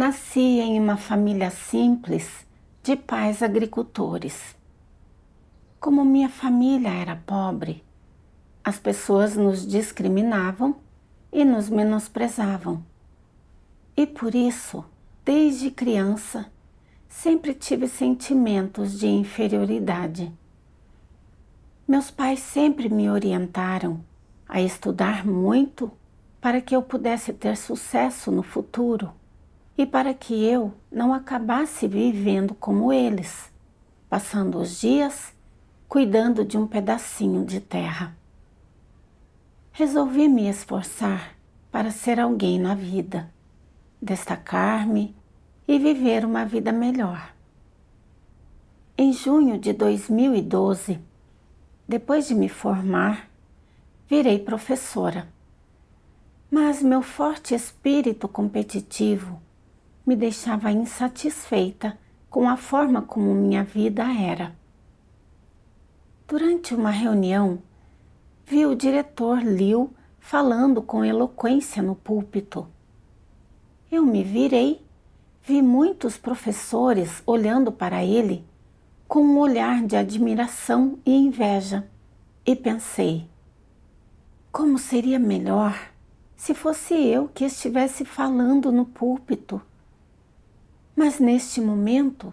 Nasci em uma família simples de pais agricultores. Como minha família era pobre, as pessoas nos discriminavam e nos menosprezavam. E por isso, desde criança, sempre tive sentimentos de inferioridade. Meus pais sempre me orientaram a estudar muito para que eu pudesse ter sucesso no futuro e para que eu não acabasse vivendo como eles, passando os dias cuidando de um pedacinho de terra. Resolvi me esforçar para ser alguém na vida, destacar-me e viver uma vida melhor. Em junho de 2012, depois de me formar, virei professora. Mas meu forte espírito competitivo me deixava insatisfeita com a forma como minha vida era. Durante uma reunião, vi o diretor Liu falando com eloquência no púlpito. Eu me virei, vi muitos professores olhando para ele com um olhar de admiração e inveja e pensei, como seria melhor se fosse eu que estivesse falando no púlpito. Mas neste momento,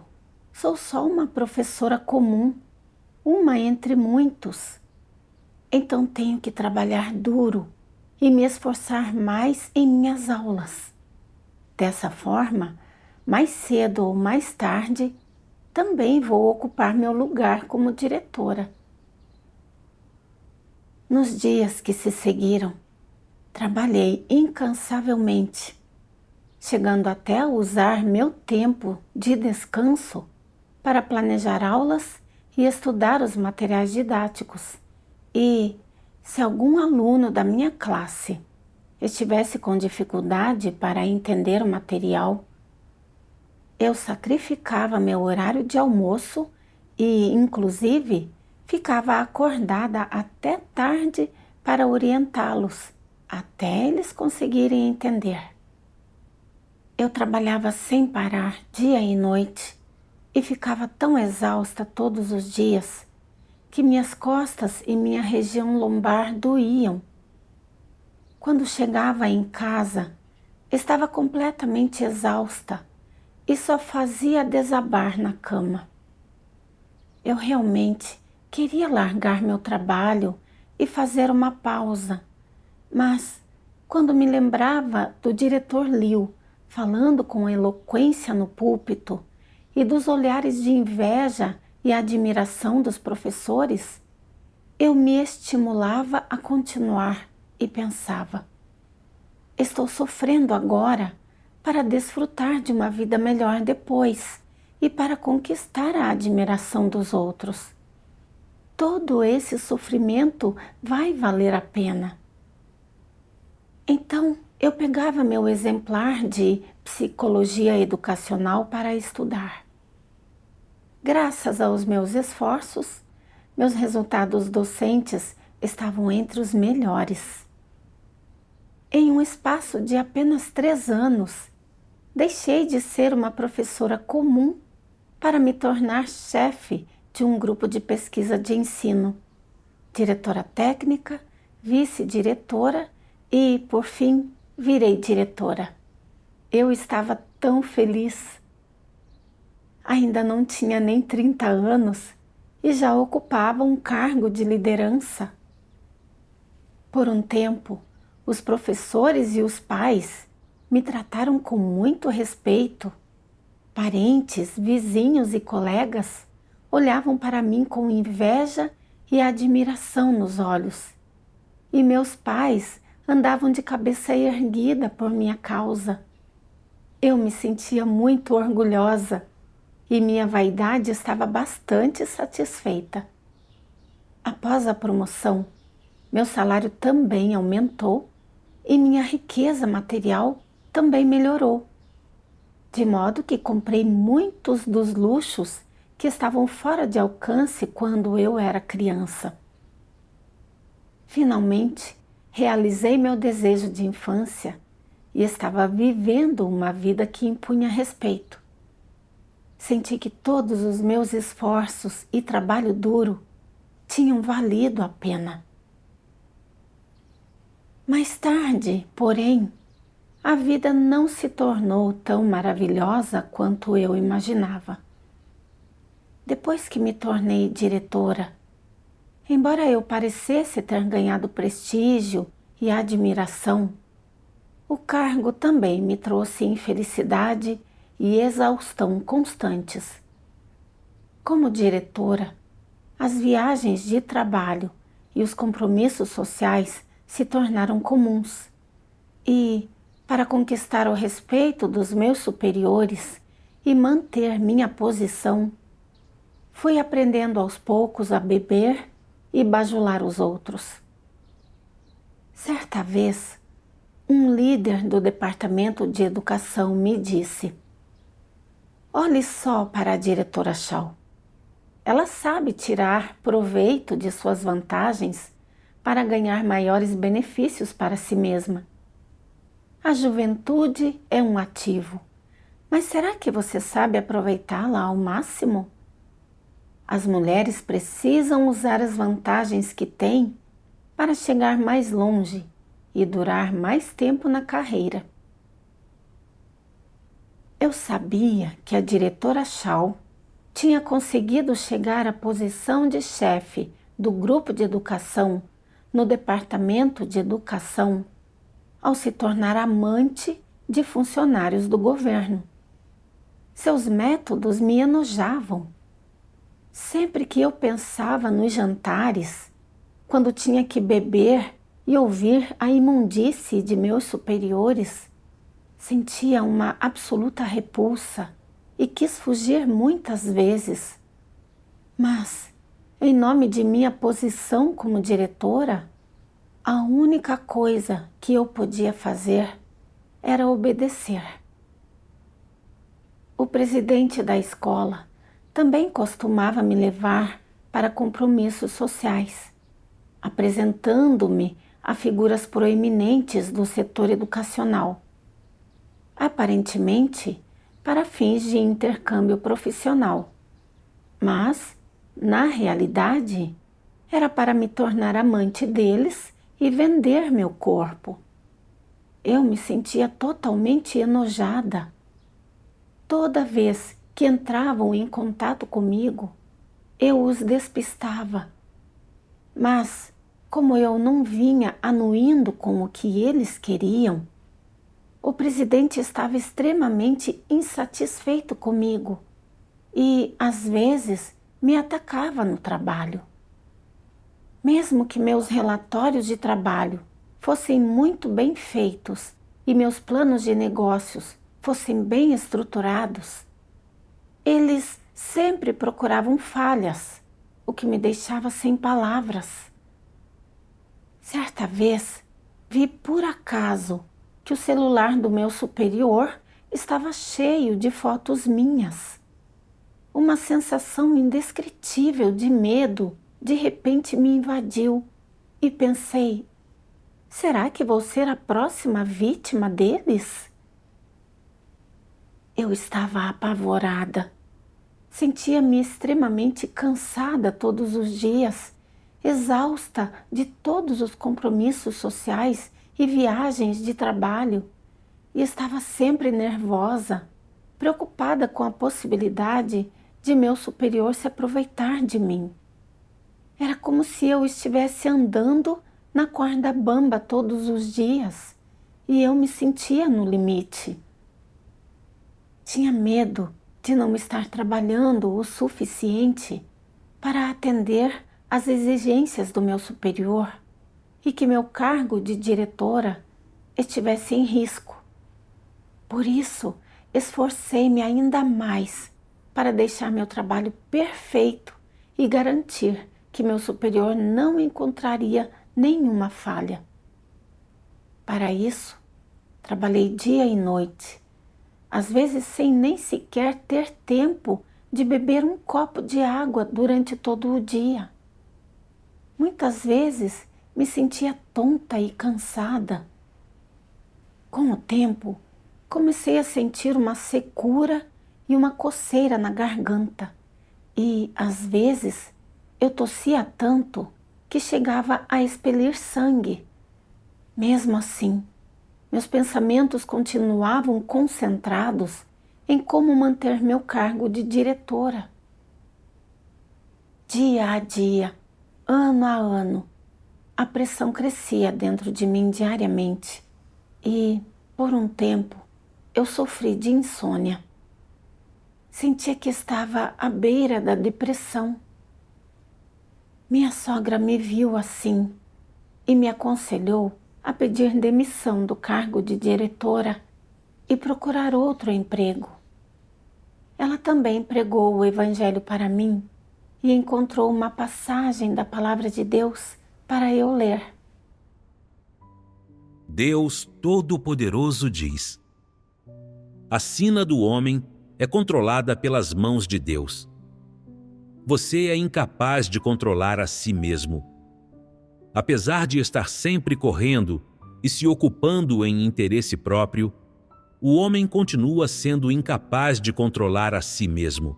sou só uma professora comum, uma entre muitos. Então tenho que trabalhar duro e me esforçar mais em minhas aulas. Dessa forma, mais cedo ou mais tarde, também vou ocupar meu lugar como diretora. Nos dias que se seguiram, trabalhei incansavelmente, chegando até a usar meu tempo de descanso para planejar aulas e estudar os materiais didáticos. E, se algum aluno da minha classe estivesse com dificuldade para entender o material, eu sacrificava meu horário de almoço e, inclusive, ficava acordada até tarde para orientá-los, até eles conseguirem entender. Eu trabalhava sem parar, dia e noite, e ficava tão exausta todos os dias que minhas costas e minha região lombar doíam. Quando chegava em casa, estava completamente exausta e só fazia desabar na cama. Eu realmente queria largar meu trabalho e fazer uma pausa, mas quando me lembrava do diretor Liu falando com eloquência no púlpito e dos olhares de inveja e admiração dos professores, eu me estimulava a continuar e pensava, estou sofrendo agora para desfrutar de uma vida melhor depois e para conquistar a admiração dos outros. Todo esse sofrimento vai valer a pena. Então, eu pegava meu exemplar de psicologia educacional para estudar. Graças aos meus esforços, meus resultados docentes estavam entre os melhores. Em um espaço de apenas 3 anos, deixei de ser uma professora comum para me tornar chefe de um grupo de pesquisa de ensino, diretora técnica, vice-diretora e, por fim, virei diretora. Eu estava tão feliz. Ainda não tinha nem 30 anos e já ocupava um cargo de liderança. Por um tempo, os professores e os pais me trataram com muito respeito. Parentes, vizinhos e colegas olhavam para mim com inveja e admiração nos olhos. E meus pais andavam de cabeça erguida por minha causa. Eu me sentia muito orgulhosa e minha vaidade estava bastante satisfeita. Após a promoção, meu salário também aumentou e minha riqueza material também melhorou, de modo que comprei muitos dos luxos que estavam fora de alcance quando eu era criança. Finalmente, realizei meu desejo de infância e estava vivendo uma vida que impunha respeito. Senti que todos os meus esforços e trabalho duro tinham valido a pena. Mais tarde, porém, a vida não se tornou tão maravilhosa quanto eu imaginava. Depois que me tornei diretora, embora eu parecesse ter ganhado prestígio e admiração, o cargo também me trouxe infelicidade e exaustão constantes. Como diretora, as viagens de trabalho e os compromissos sociais se tornaram comuns e, para conquistar o respeito dos meus superiores e manter minha posição, fui aprendendo aos poucos a beber e bajular os outros. Certa vez, um líder do departamento de educação me disse: "Olhe só para a diretora Shaw. Ela sabe tirar proveito de suas vantagens para ganhar maiores benefícios para si mesma. A juventude é um ativo, mas será que você sabe aproveitá-la ao máximo? As mulheres precisam usar as vantagens que têm para chegar mais longe e durar mais tempo na carreira." Eu sabia que a diretora Shaw tinha conseguido chegar à posição de chefe do grupo de educação no departamento de educação ao se tornar amante de funcionários do governo. Seus métodos me enojavam. Sempre que eu pensava nos jantares, quando tinha que beber e ouvir a imundície de meus superiores, sentia uma absoluta repulsa e quis fugir muitas vezes. Mas, em nome de minha posição como diretora, a única coisa que eu podia fazer era obedecer. O presidente da escola também costumava me levar para compromissos sociais, apresentando-me a figuras proeminentes do setor educacional, aparentemente para fins de intercâmbio profissional, mas, na realidade, era para me tornar amante deles e vender meu corpo. Eu me sentia totalmente enojada. Toda vez que entravam em contato comigo, eu os despistava. Mas, como eu não vinha anuindo com o que eles queriam, o presidente estava extremamente insatisfeito comigo e, às vezes, me atacava no trabalho. Mesmo que meus relatórios de trabalho fossem muito bem feitos e meus planos de negócios fossem bem estruturados, eles sempre procuravam falhas, o que me deixava sem palavras. Certa vez, vi por acaso que o celular do meu superior estava cheio de fotos minhas. Uma sensação indescritível de medo de repente me invadiu e pensei: será que vou ser a próxima vítima deles? Eu estava apavorada. Sentia-me extremamente cansada todos os dias, exausta de todos os compromissos sociais e viagens de trabalho, e estava sempre nervosa, preocupada com a possibilidade de meu superior se aproveitar de mim. Era como se eu estivesse andando na corda bamba todos os dias e eu me sentia no limite. Tinha medo de não estar trabalhando o suficiente para atender às exigências do meu superior e que meu cargo de diretora estivesse em risco. Por isso, esforcei-me ainda mais para deixar meu trabalho perfeito e garantir que meu superior não encontraria nenhuma falha. Para isso, trabalhei dia e noite, às vezes sem nem sequer ter tempo de beber um copo de água durante todo o dia. Muitas vezes me sentia tonta e cansada. Com o tempo, comecei a sentir uma secura e uma coceira na garganta e, às vezes, eu tossia tanto que chegava a expelir sangue. Mesmo assim, meus pensamentos continuavam concentrados em como manter meu cargo de diretora. Dia a dia, ano a ano, a pressão crescia dentro de mim diariamente e, por um tempo, eu sofri de insônia. Sentia que estava à beira da depressão. Minha sogra me viu assim e me aconselhou a pedir demissão do cargo de diretora e procurar outro emprego. Ela também pregou o Evangelho para mim e encontrou uma passagem da Palavra de Deus para eu ler. Deus Todo-Poderoso diz: a sina do homem é controlada pelas mãos de Deus. Você é incapaz de controlar a si mesmo. Apesar de estar sempre correndo e se ocupando em interesse próprio, o homem continua sendo incapaz de controlar a si mesmo.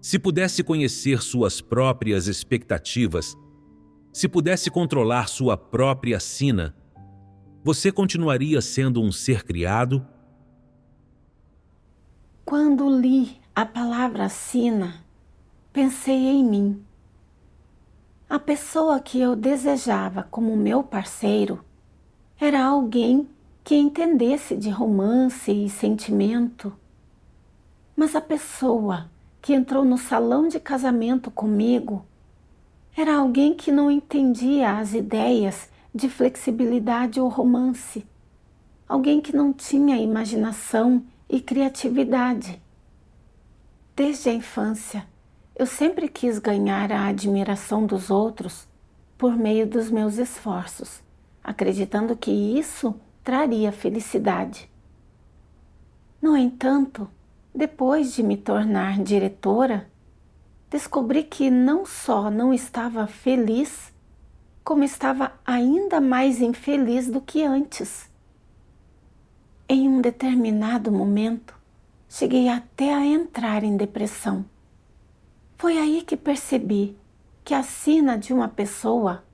Se pudesse conhecer suas próprias expectativas, se pudesse controlar sua própria sina, você continuaria sendo um ser criado? Quando li a palavra sina, pensei em mim. A pessoa que eu desejava como meu parceiro era alguém que entendesse de romance e sentimento. Mas a pessoa que entrou no salão de casamento comigo era alguém que não entendia as ideias de flexibilidade ou romance. Alguém que não tinha imaginação e criatividade. Desde a infância, eu sempre quis ganhar a admiração dos outros por meio dos meus esforços, acreditando que isso traria felicidade. No entanto, depois de me tornar diretora, descobri que não só não estava feliz, como estava ainda mais infeliz do que antes. Em um determinado momento, cheguei até a entrar em depressão. Foi aí que percebi que a sina de uma pessoa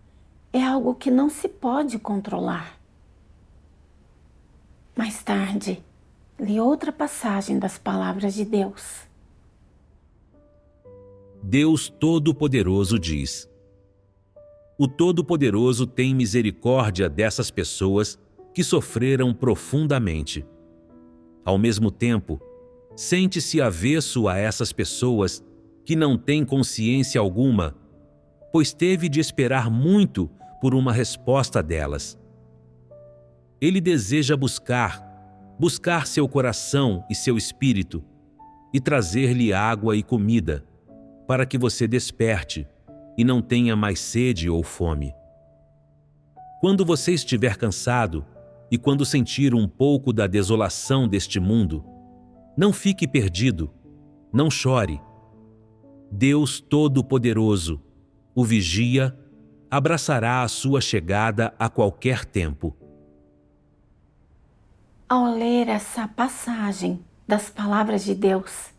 é algo que não se pode controlar. Mais tarde, li outra passagem das palavras de Deus. Deus Todo-Poderoso diz: o Todo-Poderoso tem misericórdia dessas pessoas que sofreram profundamente. Ao mesmo tempo, sente-se avesso a essas pessoas que não têm consciência alguma, pois teve de esperar muito por uma resposta delas. Ele deseja buscar seu coração e seu espírito e trazer-lhe água e comida, para que você desperte e não tenha mais sede ou fome. Quando você estiver cansado e quando sentir um pouco da desolação deste mundo, não fique perdido, não chore. Deus Todo-Poderoso, o vigia, abraçará a sua chegada a qualquer tempo. Ao ler essa passagem das palavras de Deus,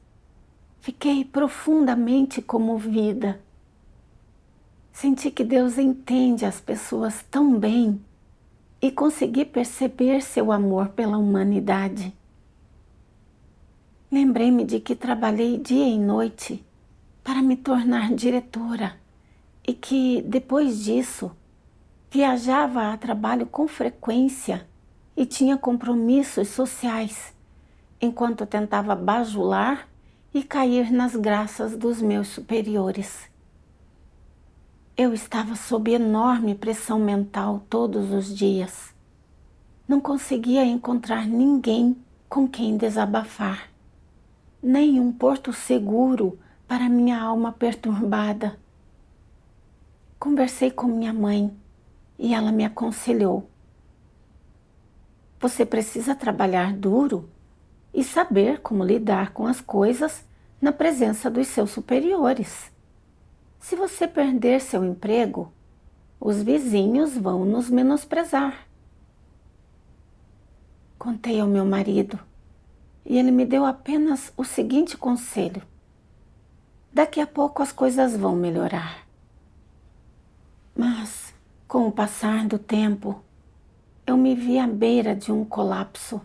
fiquei profundamente comovida. Senti que Deus entende as pessoas tão bem e consegui perceber seu amor pela humanidade. Lembrei-me de que trabalhei dia e noite para me tornar diretora e que, depois disso, viajava a trabalho com frequência e tinha compromissos sociais, enquanto tentava bajular e cair nas graças dos meus superiores. Eu estava sob enorme pressão mental todos os dias. Não conseguia encontrar ninguém com quem desabafar, nem um porto seguro para minha alma perturbada. Conversei com minha mãe e ela me aconselhou: você precisa trabalhar duro e saber como lidar com as coisas na presença dos seus superiores. Se você perder seu emprego, os vizinhos vão nos menosprezar. Contei ao meu marido e ele me deu apenas o seguinte conselho: daqui a pouco as coisas vão melhorar. Mas, com o passar do tempo, eu me vi à beira de um colapso.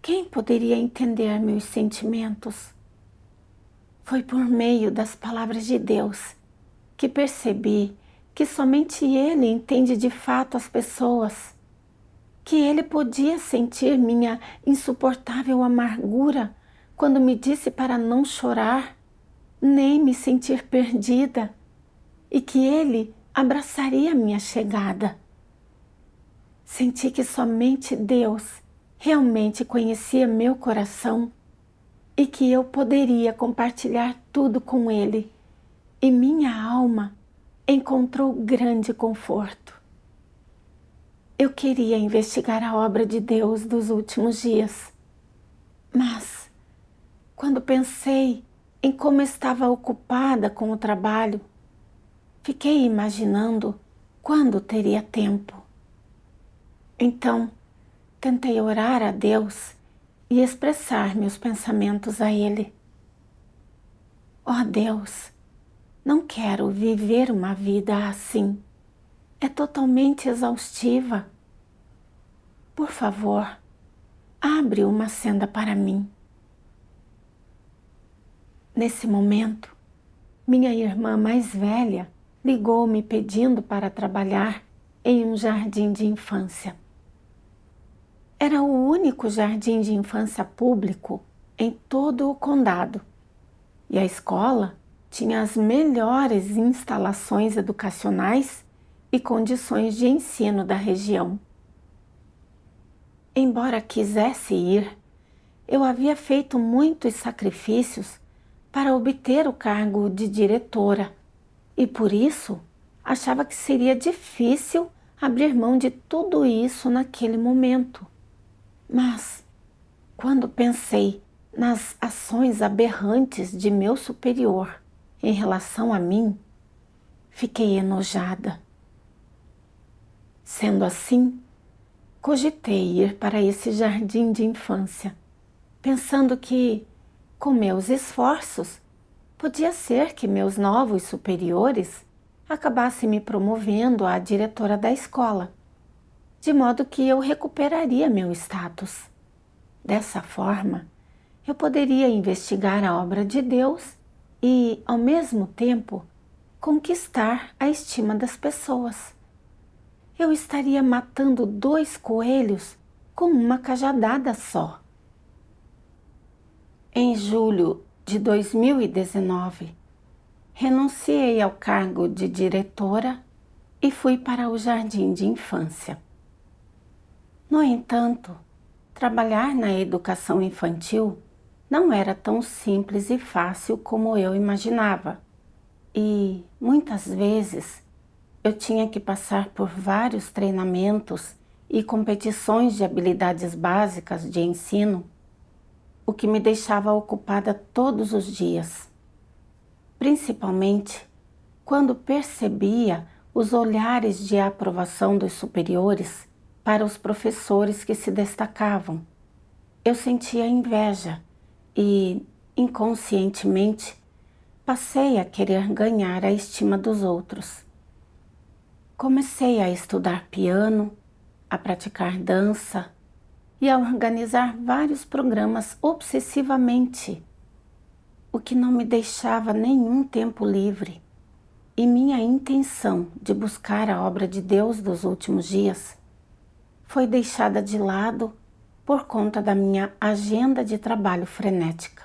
Quem poderia entender meus sentimentos? Foi por meio das palavras de Deus que percebi que somente Ele entende de fato as pessoas, que Ele podia sentir minha insuportável amargura quando me disse para não chorar, nem me sentir perdida, e que Ele abraçaria minha chegada. Senti que somente Deus realmente conhecia meu coração e que eu poderia compartilhar tudo com Ele, e minha alma encontrou grande conforto. Eu queria investigar a obra de Deus dos últimos dias, mas quando pensei em como estava ocupada com o trabalho, fiquei imaginando quando teria tempo. Então, tentei orar a Deus e expressar meus pensamentos a Ele. Ó Deus, não quero viver uma vida assim. É totalmente exaustiva. Por favor, abre uma senda para mim. Nesse momento, minha irmã mais velha ligou-me pedindo para trabalhar em um jardim de infância. Era o único jardim de infância público em todo o condado, e a escola tinha as melhores instalações educacionais e condições de ensino da região. Embora quisesse ir, eu havia feito muitos sacrifícios para obter o cargo de diretora e por isso achava que seria difícil abrir mão de tudo isso naquele momento. Mas, quando pensei nas ações aberrantes de meu superior em relação a mim, fiquei enojada. Sendo assim, cogitei ir para esse jardim de infância, pensando que, com meus esforços, podia ser que meus novos superiores acabassem me promovendo a diretora da escola, de modo que eu recuperaria meu status. Dessa forma, eu poderia investigar a obra de Deus e, ao mesmo tempo, conquistar a estima das pessoas. Eu estaria matando 2 coelhos com uma cajadada só. Em julho de 2019, renunciei ao cargo de diretora e fui para o jardim de infância. No entanto, trabalhar na educação infantil não era tão simples e fácil como eu imaginava, e muitas vezes eu tinha que passar por vários treinamentos e competições de habilidades básicas de ensino, o que me deixava ocupada todos os dias, principalmente quando percebia os olhares de aprovação dos superiores para os professores que se destacavam. Eu sentia inveja e, inconscientemente, passei a querer ganhar a estima dos outros. Comecei a estudar piano, a praticar dança e a organizar vários programas obsessivamente, o que não me deixava nenhum tempo livre. E minha intenção de buscar a obra de Deus dos últimos dias foi deixada de lado por conta da minha agenda de trabalho frenética.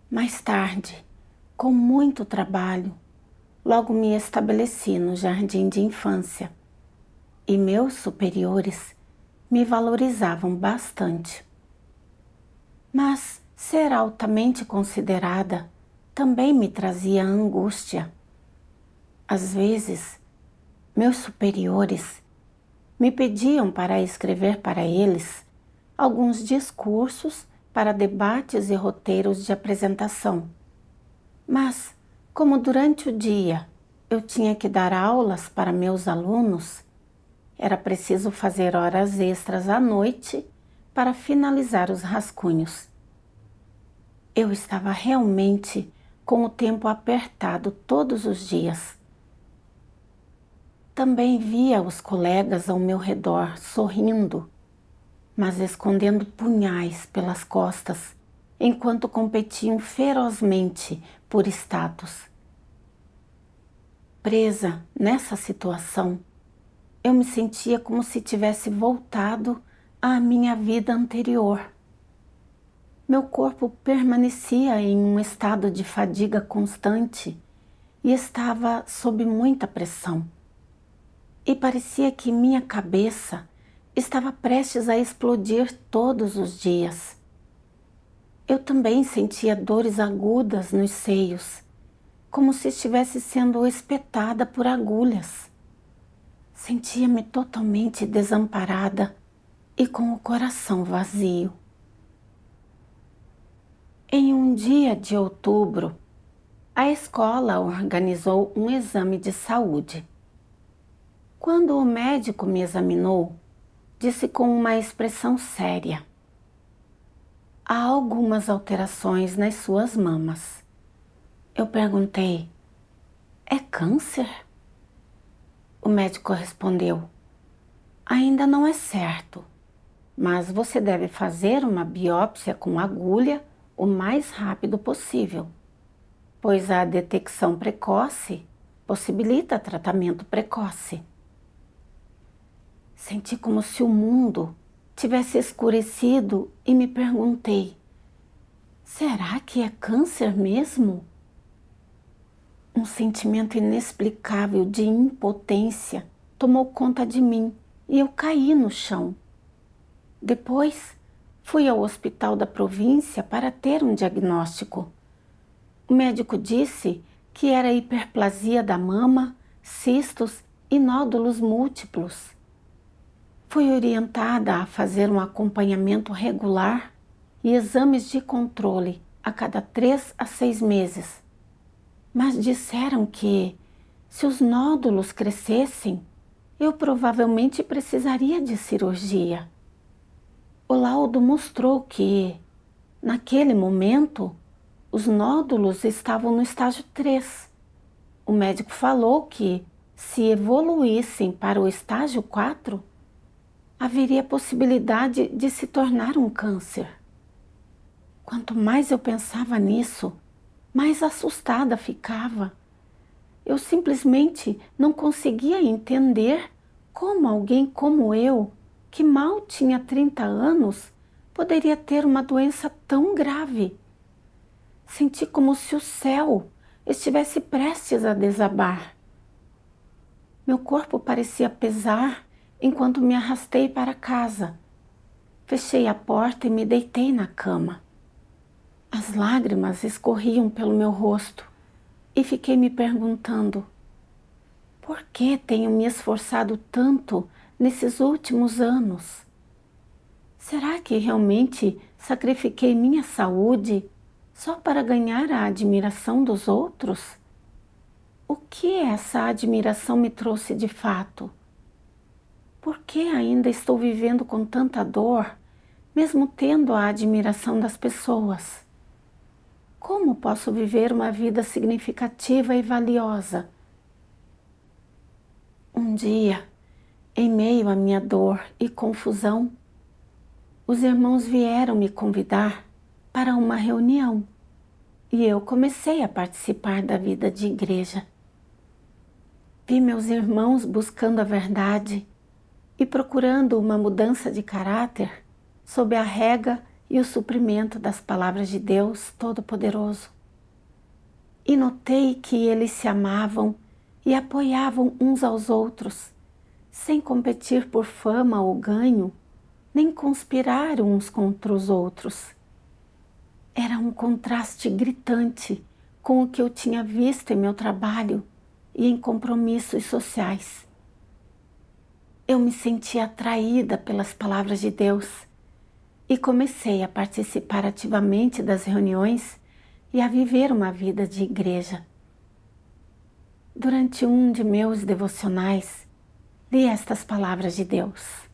Mais tarde, com muito trabalho, logo me estabeleci no jardim de infância e meus superiores me valorizavam bastante. Mas ser altamente considerada também me trazia angústia. Às vezes, meus superiores me pediam para escrever para eles alguns discursos para debates e roteiros de apresentação. Mas, como durante o dia eu tinha que dar aulas para meus alunos, era preciso fazer horas extras à noite para finalizar os rascunhos. Eu estava realmente com o tempo apertado todos os dias. Também via os colegas ao meu redor sorrindo, mas escondendo punhais pelas costas, enquanto competiam ferozmente por status. Presa nessa situação, eu me sentia como se tivesse voltado à minha vida anterior. Meu corpo permanecia em um estado de fadiga constante e estava sob muita pressão. E parecia que minha cabeça estava prestes a explodir todos os dias. Eu também sentia dores agudas nos seios, como se estivesse sendo espetada por agulhas. Sentia-me totalmente desamparada e com o coração vazio. Em um dia de outubro, a escola organizou um exame de saúde. Quando o médico me examinou, disse com uma expressão séria: "Há algumas alterações nas suas mamas." Eu perguntei: "É câncer?" O médico respondeu: "Ainda não é certo, mas você deve fazer uma biópsia com agulha o mais rápido possível, pois a detecção precoce possibilita tratamento precoce." Senti como se o mundo tivesse escurecido e me perguntei: será que é câncer mesmo? Um sentimento inexplicável de impotência tomou conta de mim e eu caí no chão. Depois, fui ao hospital da província para ter um diagnóstico. O médico disse que era hiperplasia da mama, cistos e nódulos múltiplos. Fui orientada a fazer um acompanhamento regular e exames de controle a cada 3 a 6 meses. Mas disseram que, se os nódulos crescessem, eu provavelmente precisaria de cirurgia. O laudo mostrou que, naquele momento, os nódulos estavam no estágio 3. O médico falou que, se evoluíssem para o estágio 4, haveria possibilidade de se tornar um câncer. Quanto mais eu pensava nisso, mais assustada ficava. Eu simplesmente não conseguia entender como alguém como eu, que mal tinha 30 anos, poderia ter uma doença tão grave. Senti como se o céu estivesse prestes a desabar. Meu corpo parecia pesar enquanto me arrastei para casa. Fechei a porta e me deitei na cama. As lágrimas escorriam pelo meu rosto e fiquei me perguntando: por que tenho me esforçado tanto nesses últimos anos? Será que realmente sacrifiquei minha saúde só para ganhar a admiração dos outros? O que essa admiração me trouxe de fato? Por que ainda estou vivendo com tanta dor, mesmo tendo a admiração das pessoas? Como posso viver uma vida significativa e valiosa? Um dia, em meio à minha dor e confusão, os irmãos vieram me convidar para uma reunião e eu comecei a participar da vida de igreja. Vi meus irmãos buscando a verdade e procurando uma mudança de caráter sob a rega e o suprimento das palavras de Deus Todo-Poderoso. E notei que eles se amavam e apoiavam uns aos outros, sem competir por fama ou ganho, nem conspirar uns contra os outros. Era um contraste gritante com o que eu tinha visto em meu trabalho e em compromissos sociais. Eu me senti atraída pelas palavras de Deus e comecei a participar ativamente das reuniões e a viver uma vida de igreja. Durante um de meus devocionais, Li estas palavras de Deus.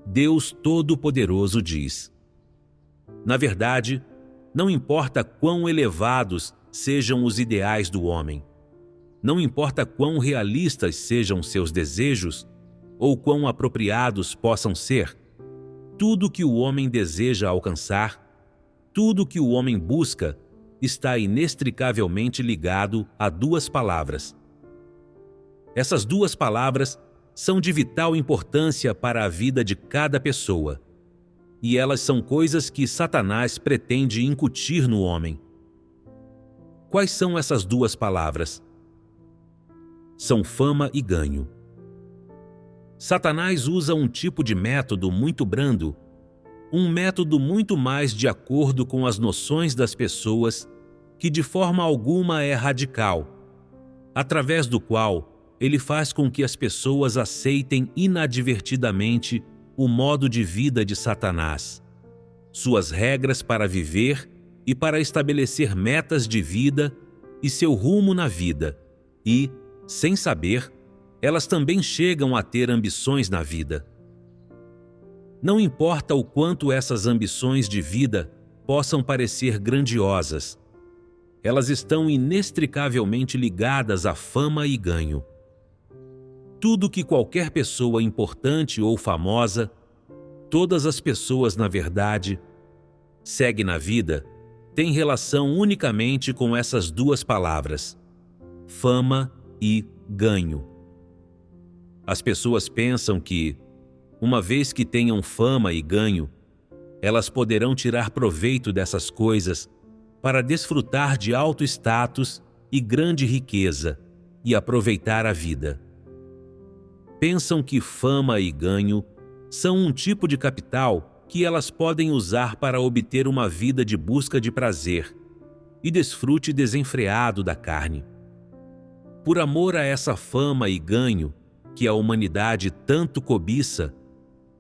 Deus Todo-Poderoso diz: na verdade, não importa quão elevados sejam os ideais do homem, não importa quão realistas sejam seus desejos ou quão apropriados possam ser, tudo que o homem deseja alcançar, tudo que o homem busca, está inextricavelmente ligado a duas palavras. Essas duas palavras são de vital importância para a vida de cada pessoa, e elas são coisas que Satanás pretende incutir no homem. Quais são essas duas palavras? São fama e ganho. Satanás usa um tipo de método muito brando, um método muito mais de acordo com as noções das pessoas, que de forma alguma é radical, através do qual ele faz com que as pessoas aceitem inadvertidamente o modo de vida de Satanás, suas regras para viver e para estabelecer metas de vida e seu rumo na vida, e, sem saber, elas também chegam a ter ambições na vida. Não importa o quanto essas ambições de vida possam parecer grandiosas, elas estão inextricavelmente ligadas à fama e ganho. Tudo que qualquer pessoa importante ou famosa, todas as pessoas, na verdade, segue na vida, tem relação unicamente com essas duas palavras: fama e ganho. As pessoas pensam que, uma vez que tenham fama e ganho, elas poderão tirar proveito dessas coisas para desfrutar de alto status e grande riqueza e aproveitar a vida. Pensam que fama e ganho são um tipo de capital que elas podem usar para obter uma vida de busca de prazer e desfrute desenfreado da carne. Por amor a essa fama e ganho que a humanidade tanto cobiça,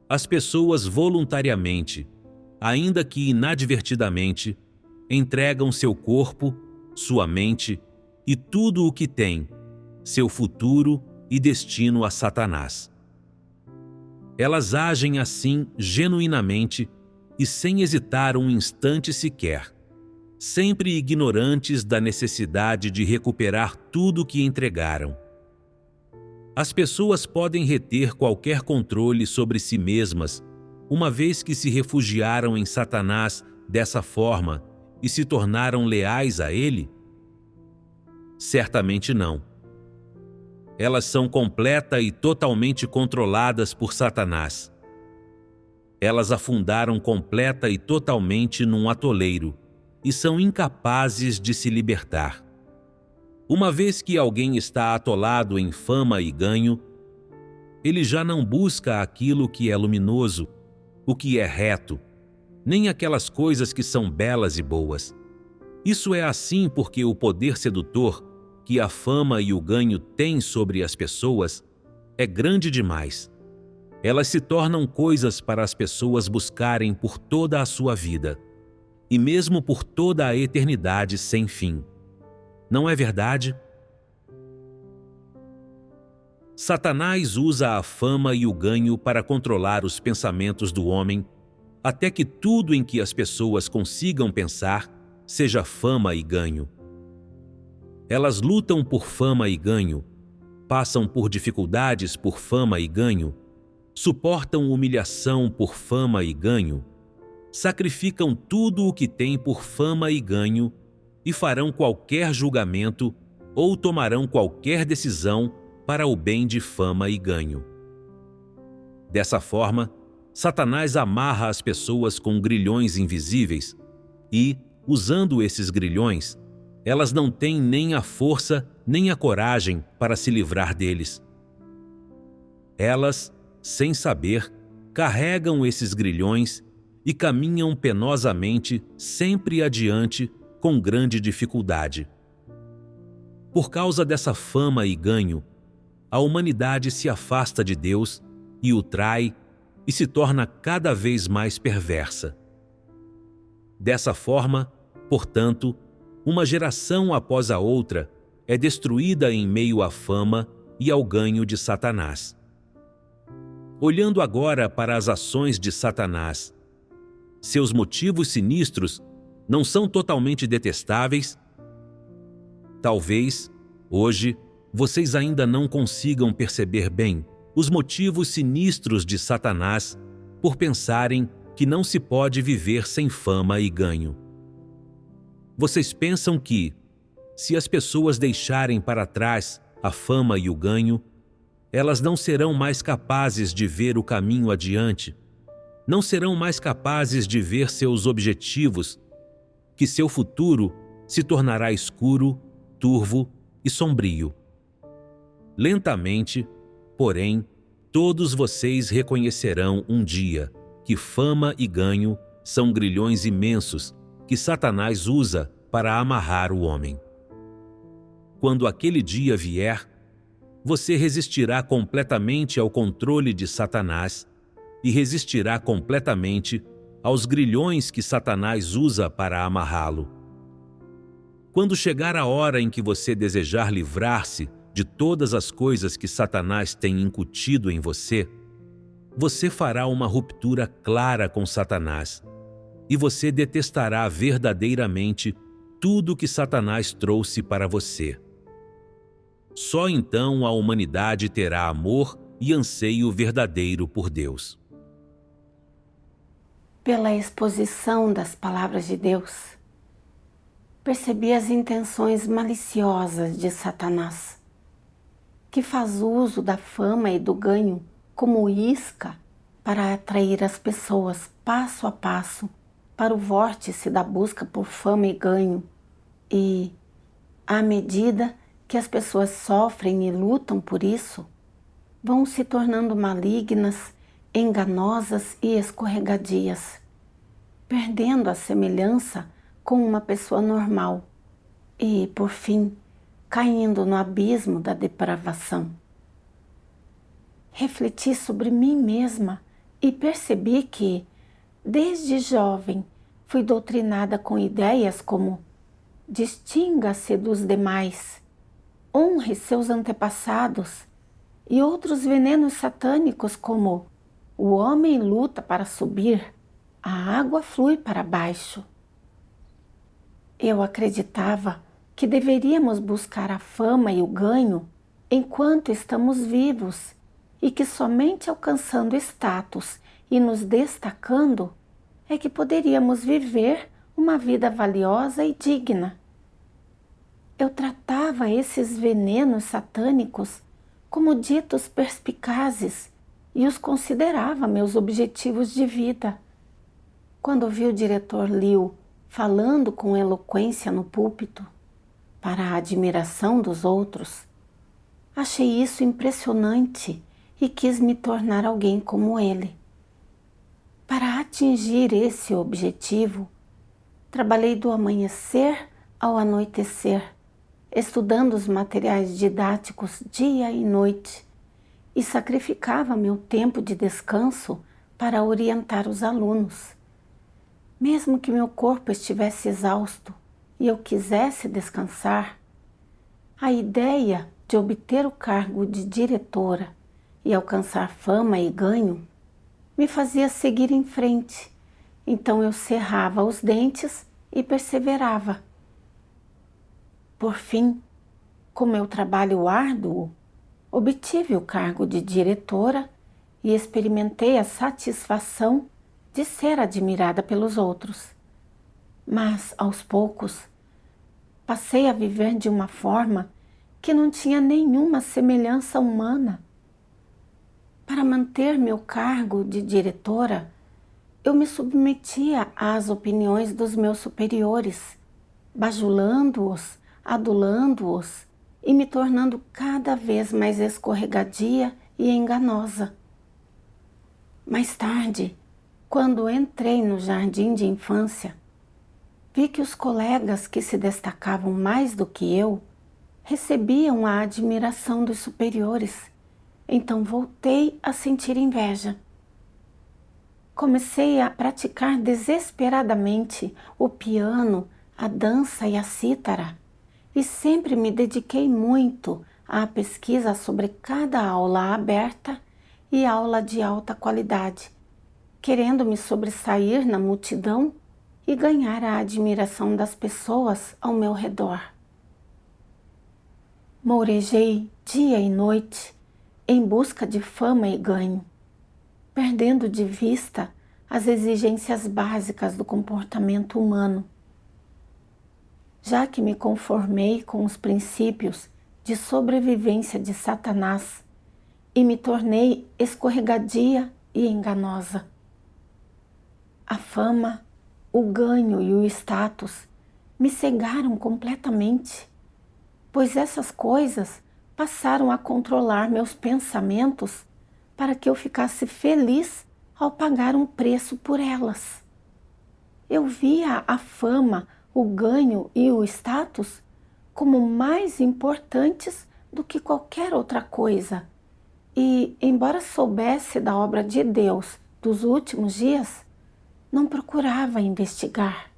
as pessoas voluntariamente, ainda que inadvertidamente, entregam seu corpo, sua mente e tudo o que têm, seu futuro e destino a Satanás. Elas agem assim genuinamente e sem hesitar um instante sequer, sempre ignorantes da necessidade de recuperar tudo o que entregaram. As pessoas podem reter qualquer controle sobre si mesmas, uma vez que se refugiaram em Satanás dessa forma e se tornaram leais a ele? Certamente não. Elas são completa e totalmente controladas por Satanás. Elas afundaram completa e totalmente num atoleiro e são incapazes de se libertar. Uma vez que alguém está atolado em fama e ganho, ele já não busca aquilo que é luminoso, o que é reto, nem aquelas coisas que são belas e boas. Isso é assim porque o poder sedutor que a fama e o ganho têm sobre as pessoas é grande demais. Elas se tornam coisas para as pessoas buscarem por toda a sua vida, e mesmo por toda a eternidade sem fim. Não é verdade? Satanás usa a fama e o ganho para controlar os pensamentos do homem, até que tudo em que as pessoas consigam pensar seja fama e ganho. Elas lutam por fama e ganho, passam por dificuldades por fama e ganho, suportam humilhação por fama e ganho, sacrificam tudo o que têm por fama e ganho e farão qualquer julgamento ou tomarão qualquer decisão para o bem de fama e ganho. Dessa forma, Satanás amarra as pessoas com grilhões invisíveis e, usando esses grilhões, elas não têm nem a força nem a coragem para se livrar deles. Elas, sem saber, carregam esses grilhões e caminham penosamente sempre adiante com grande dificuldade. Por causa dessa fama e ganho, a humanidade se afasta de Deus e o trai e se torna cada vez mais perversa. Dessa forma, portanto, uma geração após a outra é destruída em meio à fama e ao ganho de Satanás. Olhando agora para as ações de Satanás, seus motivos sinistros não são totalmente detestáveis? Talvez, hoje, vocês ainda não consigam perceber bem os motivos sinistros de Satanás por pensarem que não se pode viver sem fama e ganho. Vocês pensam que, se as pessoas deixarem para trás a fama e o ganho, elas não serão mais capazes de ver o caminho adiante, não serão mais capazes de ver seus objetivos, que seu futuro se tornará escuro, turvo e sombrio. Lentamente, porém, todos vocês reconhecerão um dia que fama e ganho são grilhões imensos que Satanás usa para amarrar o homem. Quando aquele dia vier, você resistirá completamente ao controle de Satanás e resistirá completamente aos grilhões que Satanás usa para amarrá-lo. Quando chegar a hora em que você desejar livrar-se de todas as coisas que Satanás tem incutido em você, você fará uma ruptura clara com Satanás e você detestará verdadeiramente tudo que Satanás trouxe para você. Só então a humanidade terá amor e anseio verdadeiro por Deus. Pela exposição das palavras de Deus, percebi as intenções maliciosas de Satanás, que faz uso da fama e do ganho como isca para atrair as pessoas passo a passo para o vórtice da busca por fama e ganho. E, à medida que as pessoas sofrem e lutam por isso, vão se tornando malignas, enganosas e escorregadias, perdendo a semelhança com uma pessoa normal e, por fim, caindo no abismo da depravação. Refleti sobre mim mesma e percebi que, desde jovem, fui doutrinada com ideias como: distinga-se dos demais, honre seus antepassados, e outros venenos satânicos como: o homem luta para subir, a água flui para baixo. Eu acreditava que deveríamos buscar a fama e o ganho enquanto estamos vivos e que somente alcançando status e nos destacando é que poderíamos viver uma vida valiosa e digna. Eu tratava esses venenos satânicos como ditos perspicazes e os considerava meus objetivos de vida. Quando vi o diretor Liu falando com eloquência no púlpito, para a admiração dos outros, achei isso impressionante e quis me tornar alguém como ele. Para atingir esse objetivo, trabalhei do amanhecer ao anoitecer, estudando os materiais didáticos dia e noite, e sacrificava meu tempo de descanso para orientar os alunos. Mesmo que meu corpo estivesse exausto e eu quisesse descansar, a ideia de obter o cargo de diretora e alcançar fama e ganho me fazia seguir em frente, então eu cerrava os dentes e perseverava. Por fim, com meu trabalho árduo, obtive o cargo de diretora e experimentei a satisfação de ser admirada pelos outros. Mas, aos poucos, passei a viver de uma forma que não tinha nenhuma semelhança humana. Para manter meu cargo de diretora, eu me submetia às opiniões dos meus superiores, bajulando-os, adulando-os e me tornando cada vez mais escorregadia e enganosa. Mais tarde, quando entrei no jardim de infância, vi que os colegas que se destacavam mais do que eu recebiam a admiração dos superiores, então voltei a sentir inveja. Comecei a praticar desesperadamente o piano, a dança e a cítara, e sempre me dediquei muito à pesquisa sobre cada aula aberta e aula de alta qualidade, querendo me sobressair na multidão e ganhar a admiração das pessoas ao meu redor. Mourejei dia e noite em busca de fama e ganho, perdendo de vista as exigências básicas do comportamento humano. Já que me conformei com os princípios de sobrevivência de Satanás e me tornei escorregadia e enganosa. A fama, o ganho e o status me cegaram completamente, pois essas coisas passaram a controlar meus pensamentos para que eu ficasse feliz ao pagar um preço por elas. Eu via a fama, o ganho e o status como mais importantes do que qualquer outra coisa. E, embora soubesse da obra de Deus dos últimos dias, não procurava investigar.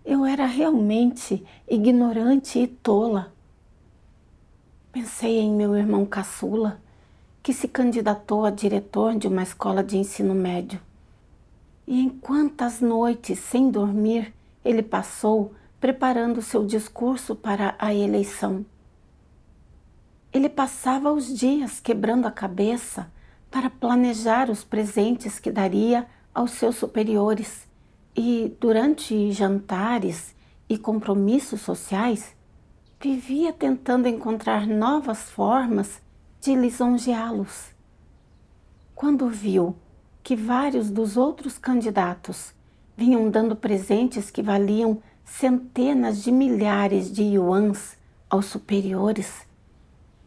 Eu era realmente ignorante e tola. Pensei em meu irmão caçula, que se candidatou a diretor de uma escola de ensino médio. E em quantas noites sem dormir ele passou preparando seu discurso para a eleição. Ele passava os dias quebrando a cabeça para planejar os presentes que daria aos seus superiores e, durante jantares e compromissos sociais, vivia tentando encontrar novas formas de lisonjeá-los. Quando viu que vários dos outros candidatos vinham dando presentes que valiam centenas de milhares de yuans aos superiores,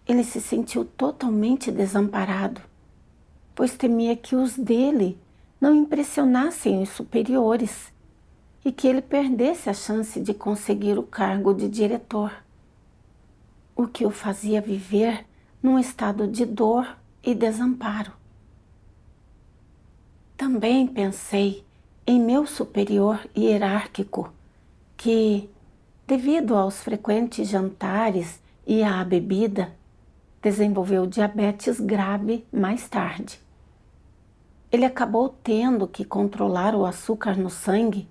ele se sentiu totalmente desamparado, pois temia que os dele não impressionassem os superiores e que ele perdesse a chance de conseguir o cargo de diretor, o que o fazia viver num estado de dor e desamparo. Também pensei em meu superior hierárquico, que, devido aos frequentes jantares e à bebida, desenvolveu diabetes grave mais tarde. Ele acabou tendo que controlar o açúcar no sangue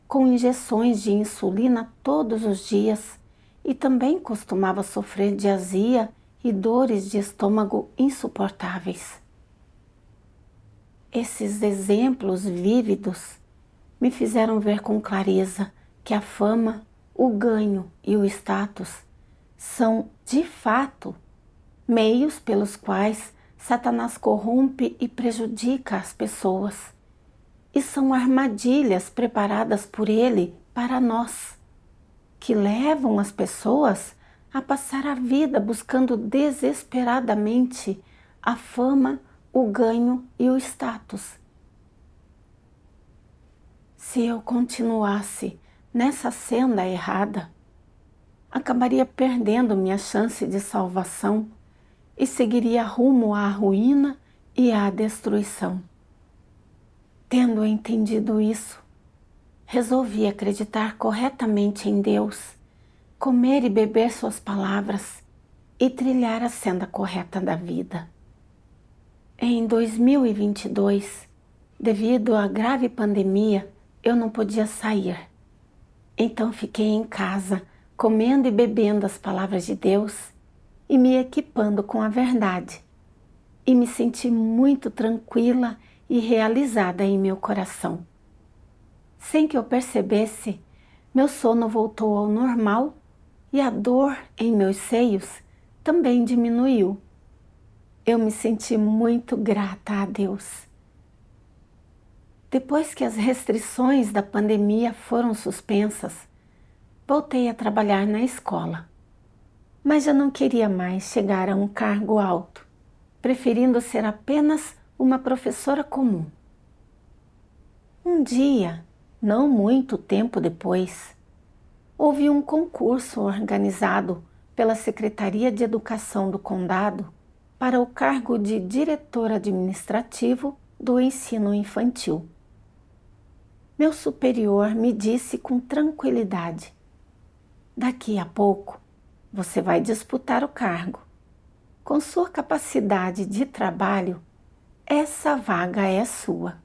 com injeções de insulina todos os dias e também costumava sofrer de azia e dores de estômago insuportáveis. Esses exemplos vívidos me fizeram ver com clareza que a fama, o ganho e o status são, de fato, meios pelos quais Satanás corrompe e prejudica as pessoas, e são armadilhas preparadas por ele para nós, que levam as pessoas a passar a vida buscando desesperadamente a fama, o ganho e o status. Se eu continuasse nessa senda errada, acabaria perdendo minha chance de salvação e seguiria rumo à ruína e à destruição. Tendo entendido isso, resolvi acreditar corretamente em Deus, comer e beber suas palavras e trilhar a senda correta da vida. Em 2022, devido à grave pandemia, eu não podia sair. Então fiquei em casa, comendo e bebendo as palavras de Deus e me equipando com a verdade. E me senti muito tranquila e realizada em meu coração. Sem que eu percebesse, meu sono voltou ao normal e a dor em meus seios também diminuiu. Eu me senti muito grata a Deus. Depois que as restrições da pandemia foram suspensas, voltei a trabalhar na escola. Mas já não queria mais chegar a um cargo alto, preferindo ser apenas uma professora comum. Um dia, não muito tempo depois, houve um concurso organizado pela Secretaria de Educação do Condado para o cargo de diretor administrativo do ensino infantil. Meu superior me disse com tranquilidade: daqui a pouco Você vai disputar o cargo. Com sua capacidade de trabalho, essa vaga é sua.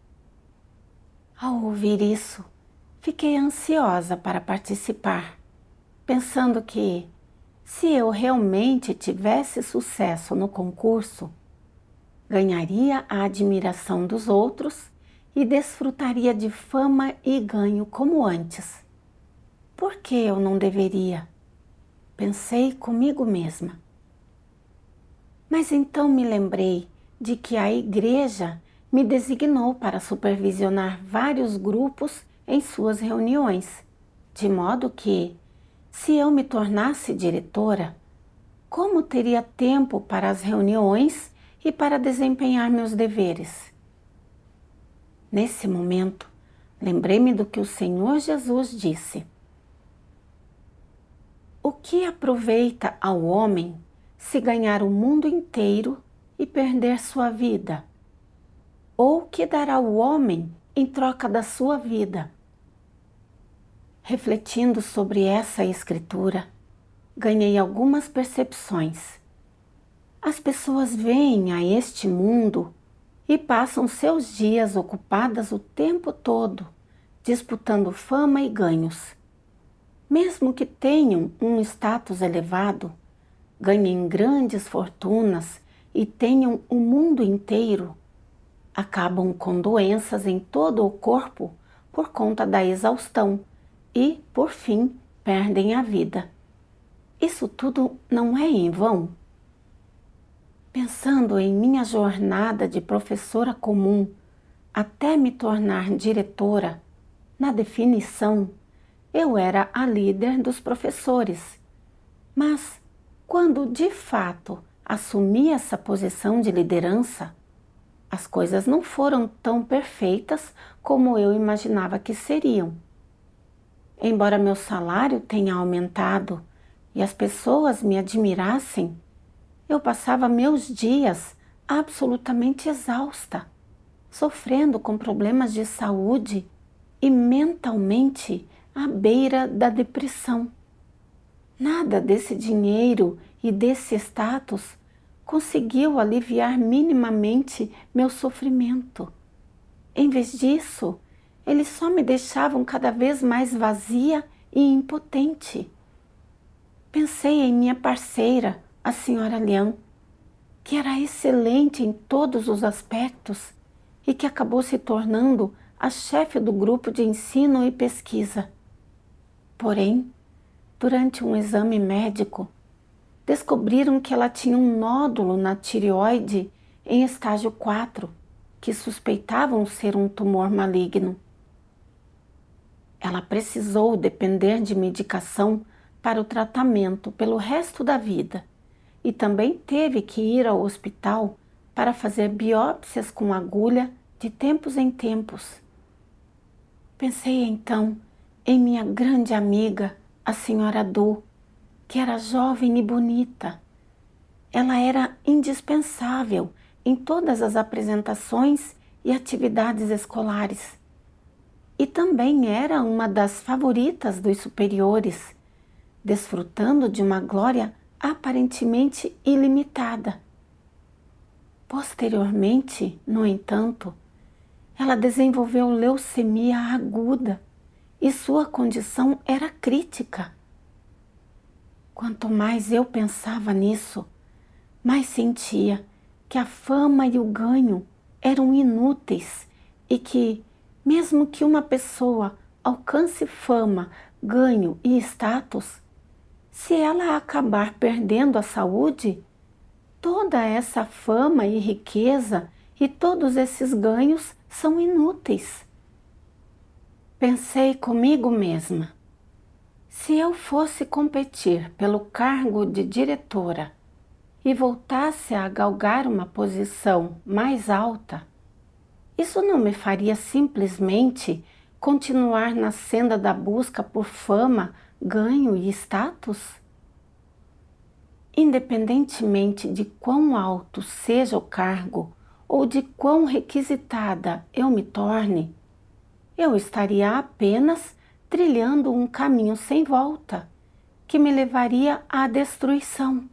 Ao ouvir isso, fiquei ansiosa para participar, pensando que, se eu realmente tivesse sucesso no concurso, ganharia a admiração dos outros e desfrutaria de fama e ganho como antes. Por que eu não deveria? Pensei comigo mesma. Mas então me lembrei de que a igreja me designou para supervisionar vários grupos em suas reuniões, de modo que, se eu me tornasse diretora, como teria tempo para as reuniões e para desempenhar meus deveres? Nesse momento, lembrei-me do que o Senhor Jesus disse: o que aproveita ao homem se ganhar o mundo inteiro e perder sua vida? Ou o que dará o homem em troca da sua vida? Refletindo sobre essa escritura, ganhei algumas percepções. As pessoas vêm a este mundo e passam seus dias ocupadas o tempo todo, disputando fama e ganhos. Mesmo que tenham um status elevado, ganhem grandes fortunas e tenham o mundo inteiro, acabam com doenças em todo o corpo por conta da exaustão e, por fim, perdem a vida. Isso tudo não é em vão? Pensando em minha jornada de professora comum até me tornar diretora, na definição, eu era a líder dos professores. Mas, quando de fato assumi essa posição de liderança, as coisas não foram tão perfeitas como eu imaginava que seriam. Embora meu salário tenha aumentado e as pessoas me admirassem, eu passava meus dias absolutamente exausta, sofrendo com problemas de saúde e mentalmente à beira da depressão. Nada desse dinheiro e desse status conseguiu aliviar minimamente meu sofrimento. Em vez disso, eles só me deixavam cada vez mais vazia e impotente. Pensei em minha parceira, a senhora Lian, que era excelente em todos os aspectos e que acabou se tornando a chefe do grupo de ensino e pesquisa. Porém, durante um exame médico, descobriram que ela tinha um nódulo na tireoide em estágio 4, que suspeitavam ser um tumor maligno. Ela precisou depender de medicação para o tratamento pelo resto da vida e também teve que ir ao hospital para fazer biópsias com agulha de tempos em tempos. Pensei então em minha grande amiga, a senhora Du, que era jovem e bonita. Ela era indispensável em todas as apresentações e atividades escolares. E também era uma das favoritas dos superiores, desfrutando de uma glória aparentemente ilimitada. Posteriormente, no entanto, ela desenvolveu leucemia aguda e sua condição era crítica. Quanto mais eu pensava nisso, mais sentia que a fama e o ganho eram inúteis e que, mesmo que uma pessoa alcance fama, ganho e status, se ela acabar perdendo a saúde, toda essa fama e riqueza e todos esses ganhos são inúteis. Pensei comigo mesma, se eu fosse competir pelo cargo de diretora e voltasse a galgar uma posição mais alta, isso não me faria simplesmente continuar na senda da busca por fama, ganho e status? Independentemente de quão alto seja o cargo ou de quão requisitada eu me torne, eu estaria apenas trilhando um caminho sem volta que me levaria à destruição.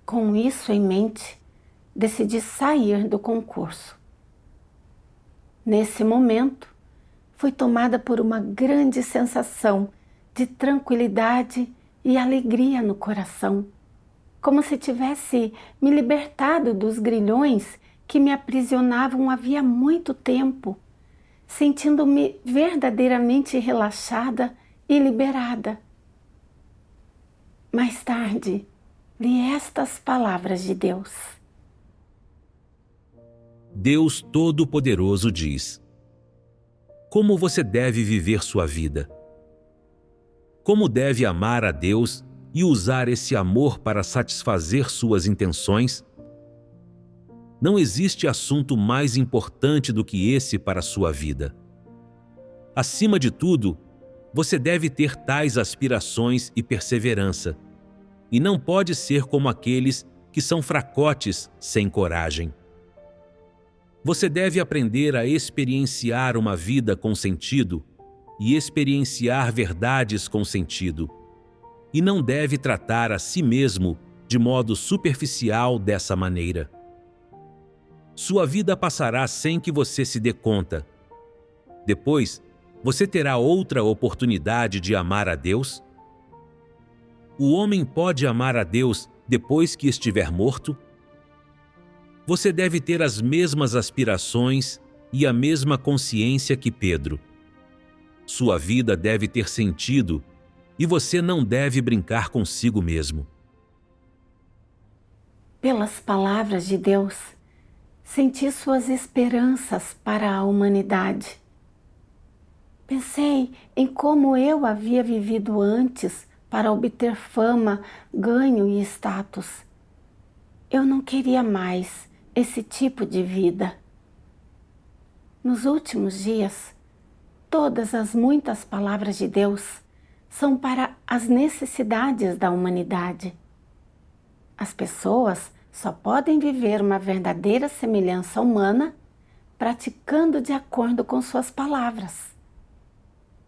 Com isso em mente, decidi sair do concurso. Nesse momento, fui tomada por uma grande sensação de tranquilidade e alegria no coração, como se tivesse me libertado dos grilhões que me aprisionavam havia muito tempo, sentindo-me verdadeiramente relaxada e liberada. Mais tarde, li estas palavras de Deus. Deus Todo-Poderoso diz: como você deve viver sua vida? Como deve amar a Deus e usar esse amor para satisfazer suas intenções? Não existe assunto mais importante do que esse para a sua vida. Acima de tudo, você deve ter tais aspirações e perseverança, e não pode ser como aqueles que são fracotes sem coragem. Você deve aprender a experienciar uma vida com sentido e experienciar verdades com sentido, e não deve tratar a si mesmo de modo superficial dessa maneira. Sua vida passará sem que você se dê conta. Depois, você terá outra oportunidade de amar a Deus? O homem pode amar a Deus depois que estiver morto? Você deve ter as mesmas aspirações e a mesma consciência que Pedro. Sua vida deve ter sentido e você não deve brincar consigo mesmo. Pelas palavras de Deus, senti suas esperanças para a humanidade. Pensei em como eu havia vivido antes para obter fama, ganho e status. Eu não queria mais esse tipo de vida. Nos últimos dias, todas as muitas palavras de Deus são para as necessidades da humanidade. As pessoas só podem viver uma verdadeira semelhança humana praticando de acordo com suas palavras.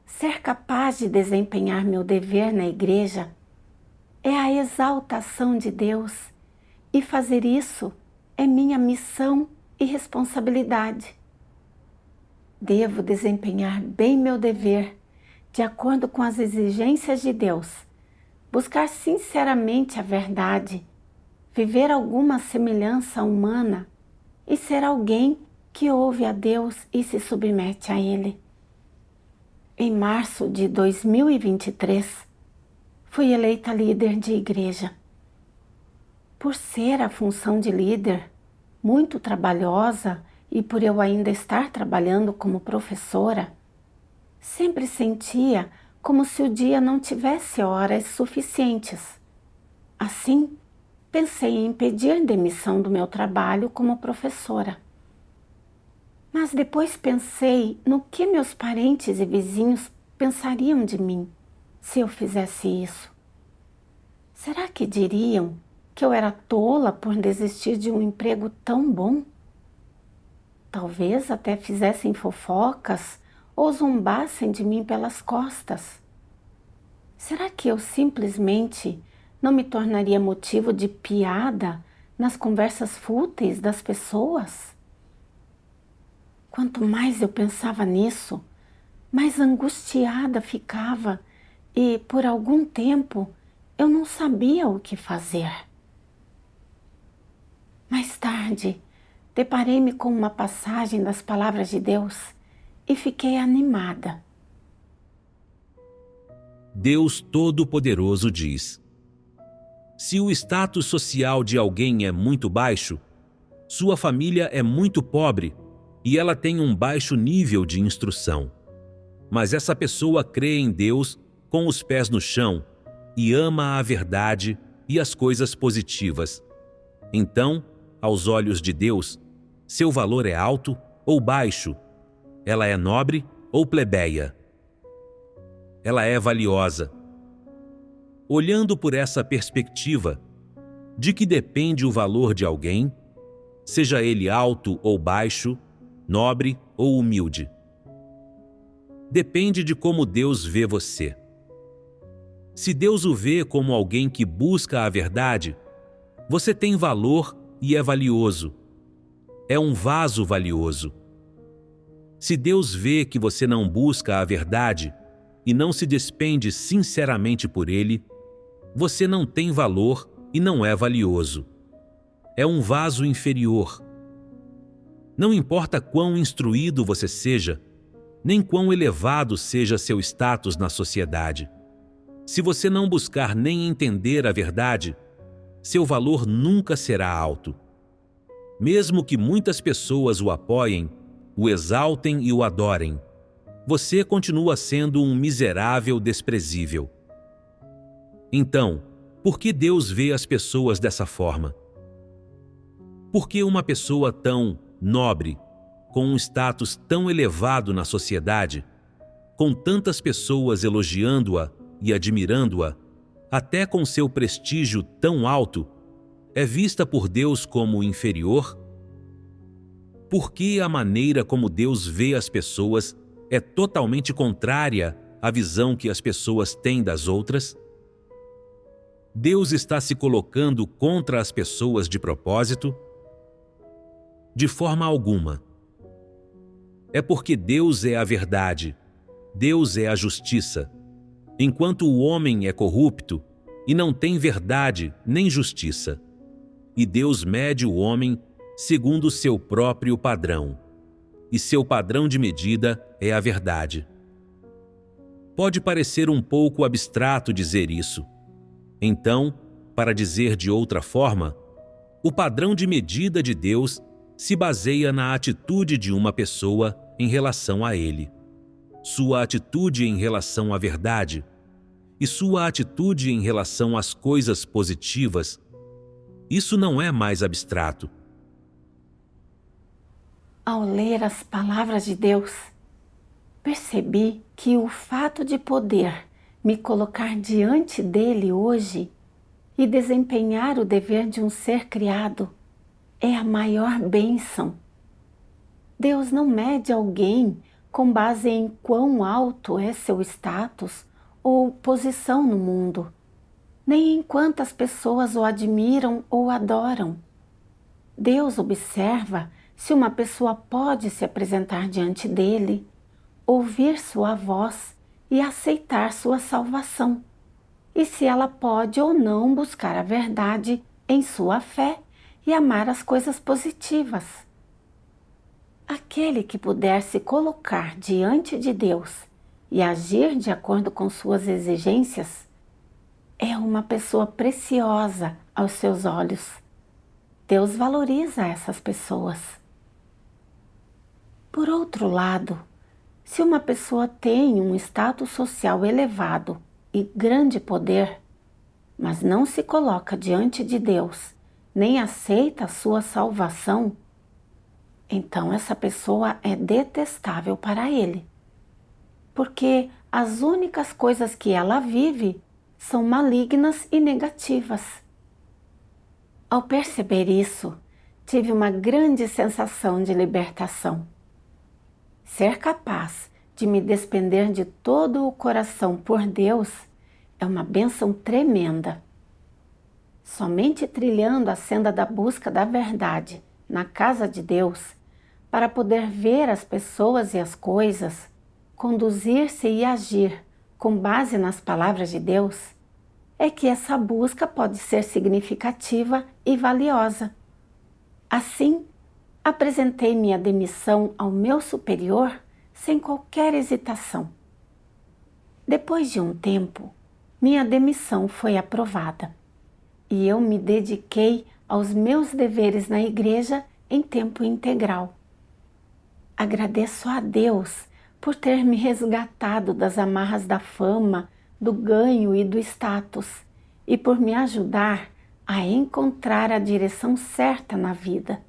Ser capaz de desempenhar meu dever na igreja é a exaltação de Deus, e fazer isso é minha missão e responsabilidade. Devo desempenhar bem meu dever, de acordo com as exigências de Deus, buscar sinceramente a verdade, viver alguma semelhança humana e ser alguém que ouve a Deus e se submete a Ele. Em março de 2023, fui eleita líder de igreja. Por ser a função de líder muito trabalhosa e por eu ainda estar trabalhando como professora, sempre sentia como se o dia não tivesse horas suficientes. Assim, pensei em pedir demissão do meu trabalho como professora. Mas depois pensei no que meus parentes e vizinhos pensariam de mim se eu fizesse isso. Será que diriam que eu era tola por desistir de um emprego tão bom? Talvez até fizessem fofocas ou zombassem de mim pelas costas. Será que eu simplesmente não me tornaria motivo de piada nas conversas fúteis das pessoas? Quanto mais eu pensava nisso, mais angustiada ficava e, por algum tempo, eu não sabia o que fazer. Mais tarde, deparei-me com uma passagem das palavras de Deus e fiquei animada. Deus Todo-Poderoso diz: se o status social de alguém é muito baixo, sua família é muito pobre e ela tem um baixo nível de instrução. Mas essa pessoa crê em Deus com os pés no chão e ama a verdade e as coisas positivas. Então, aos olhos de Deus, seu valor é alto ou baixo? Ela é nobre ou plebeia? Ela é valiosa. Olhando por essa perspectiva, de que depende o valor de alguém, seja ele alto ou baixo, nobre ou humilde? Depende de como Deus vê você. Se Deus o vê como alguém que busca a verdade, você tem valor e é valioso. É um vaso valioso. Se Deus vê que você não busca a verdade e não se despende sinceramente por ele, você não tem valor e não é valioso. É um vaso inferior. Não importa quão instruído você seja, nem quão elevado seja seu status na sociedade. Se você não buscar nem entender a verdade, seu valor nunca será alto. Mesmo que muitas pessoas o apoiem, o exaltem e o adorem, você continua sendo um miserável desprezível. Então, por que Deus vê as pessoas dessa forma? Por que uma pessoa tão nobre, com um status tão elevado na sociedade, com tantas pessoas elogiando-a e admirando-a, até com seu prestígio tão alto, é vista por Deus como inferior? Por que a maneira como Deus vê as pessoas é totalmente contrária à visão que as pessoas têm das outras? Deus está se colocando contra as pessoas de propósito? De forma alguma. É porque Deus é a verdade, Deus é a justiça, enquanto o homem é corrupto e não tem verdade nem justiça. E Deus mede o homem segundo o seu próprio padrão, e seu padrão de medida é a verdade. Pode parecer um pouco abstrato dizer isso. Então, para dizer de outra forma, o padrão de medida de Deus se baseia na atitude de uma pessoa em relação a ele, sua atitude em relação à verdade e sua atitude em relação às coisas positivas. Isso não é mais abstrato. Ao ler as palavras de Deus, percebi que o fato de poder me colocar diante dele hoje e desempenhar o dever de um ser criado é a maior bênção. Deus não mede alguém com base em quão alto é seu status ou posição no mundo, nem em quantas pessoas o admiram ou adoram. Deus observa se uma pessoa pode se apresentar diante dele, ouvir sua voz e aceitar sua salvação, e se ela pode ou não buscar a verdade em sua fé e amar as coisas positivas. Aquele que puder se colocar diante de Deus e agir de acordo com suas exigências é uma pessoa preciosa aos seus olhos. Deus valoriza essas pessoas. Por outro lado, se uma pessoa tem um status social elevado e grande poder, mas não se coloca diante de Deus, nem aceita a sua salvação, então essa pessoa é detestável para ele, porque as únicas coisas que ela vive são malignas e negativas. Ao perceber isso, tive uma grande sensação de libertação. Ser capaz de me despender de todo o coração por Deus é uma bênção tremenda. Somente trilhando a senda da busca da verdade na casa de Deus, para poder ver as pessoas e as coisas, conduzir-se e agir com base nas palavras de Deus, é que essa busca pode ser significativa e valiosa. Assim, apresentei minha demissão ao meu superior sem qualquer hesitação. Depois de um tempo, minha demissão foi aprovada e eu me dediquei aos meus deveres na igreja em tempo integral. Agradeço a Deus por ter me resgatado das amarras da fama, do ganho e do status e por me ajudar a encontrar a direção certa na vida.